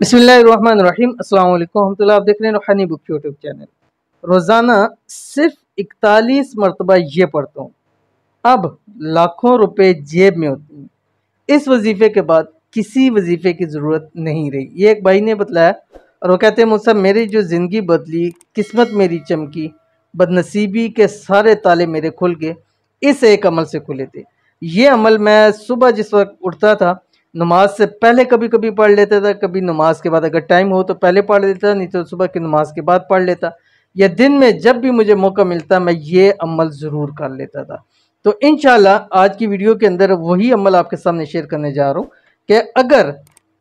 बिस्मिल्लाहिर्रहमानिर्रहीम अस्सलाम वालेकुम रहमतुल्लाह। आप देख रहे हैं रूहानी बुक यूट्यूब चैनल। रोज़ाना सिर्फ 41 मरतबा ये पढ़ता हूँ, अब लाखों रुपए जेब में होते हैं। इस वजीफ़े के बाद किसी वजीफ़े की ज़रूरत नहीं रही। ये एक भाई ने बतलाया और वो कहते हैं मुझसे मेरी जो ज़िंदगी बदली, किस्मत मेरी चमकी, बदनसीबी के सारे ताले मेरे खुल गए, इस एक अमल से खुले थे। ये अमल मैं सुबह जिस वक्त उठता था, नमाज से पहले कभी कभी पढ़ लेता था, कभी नमाज के बाद अगर टाइम हो तो पहले पढ़ लेता, नहीं तो सुबह की नमाज के बाद पढ़ लेता, या दिन में जब भी मुझे मौका मिलता मैं ये अमल ज़रूर कर लेता था। तो इंशाल्लाह आज की वीडियो के अंदर वही अमल आपके सामने शेयर करने जा रहा हूँ कि अगर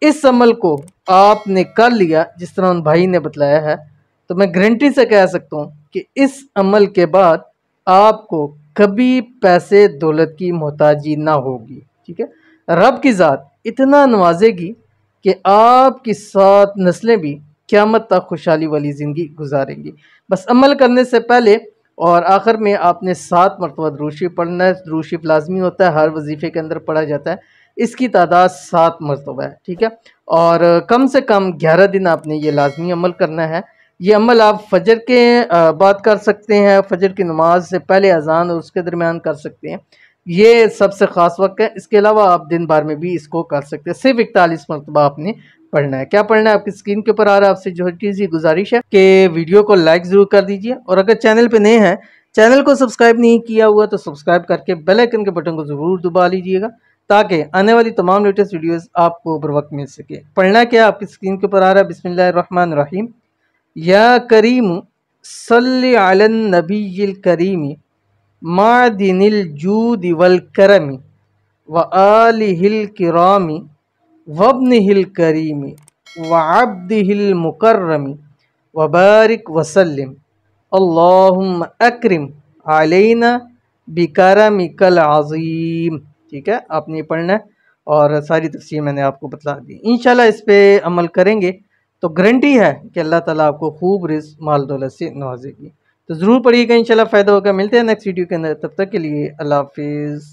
इस अमल को आपने कर लिया जिस तरह उन भाई ने बतलाया है, तो मैं गारंटी से कह सकता हूँ कि इस अमल के बाद आपको कभी पैसे दौलत की मोहताजी ना होगी। ठीक है, रब की ज़ात इतना नवाजेगी कि आपकी 7 नस्लें भी क़यामत तक खुशहाली वाली ज़िंदगी गुजारेंगी। बस अमल करने से पहले और आखिर में आपने 7 मरतबा दुरूद शरीफ पढ़ना है। दुरूद शरीफ लाजमी होता है, हर वजीफ़े के अंदर पढ़ा जाता है। इसकी तादाद 7 मरतबा है। ठीक है, और कम से कम 11 दिन आपने ये लाजमी अमल करना है। ये अमल आप फजर के बाद कर सकते हैं, फजर की नमाज से पहले अजान और उसके दरमियान कर सकते हैं। ये सबसे ख़ास वक्त है। इसके अलावा आप दिन भर में भी इसको कर सकते हैं। सिर्फ 41 मरतबा आपने पढ़ना है। क्या पढ़ना है आपकी स्क्रीन के ऊपर आ रहा है। आपसे छोटी सी गुजारिश है कि वीडियो को लाइक ज़रूर कर दीजिए, और अगर चैनल पे नए हैं, चैनल को सब्सक्राइब नहीं किया हुआ तो सब्सक्राइब करके बेल आइकन के बटन को ज़रूर दबा लीजिएगा, ताकि आने वाली तमाम लेटेस्ट वीडियोस आपको बर वक्त मिल सके। पढ़ना क्या आपकी स्क्रीन के ऊपर आ रहा है। बिस्मिल्लाहिर्रहमानिर्रहीम। या करीम सल्लि अलन नबिय्यिल करीमी मादिनिल जूद वल करमी व आलिहिल किरामी वब्निहिल करीमी व अब्दिहिल मुकर्रमी व बारिक वसल्लिम अल्लाहुम्मा अकरिम अलैना बिकरमिकल अज़ीम। ठीक है, आपने ये पढ़ना है और सारी तफसीर मैंने आपको बता दी। इंशाल्लाह इस पे अमल करेंगे तो गारंटी है कि अल्लाह ताला आपको खूब रिज़्क़ माल दौलत से नवाजेगी। तो ज़रूर पढ़िएगा, इंशाल्लाह फ़ायदा होगा। मिलते हैं नेक्स्ट वीडियो के अंदर, तब तक के लिए अल्लाह हाफ़िज़।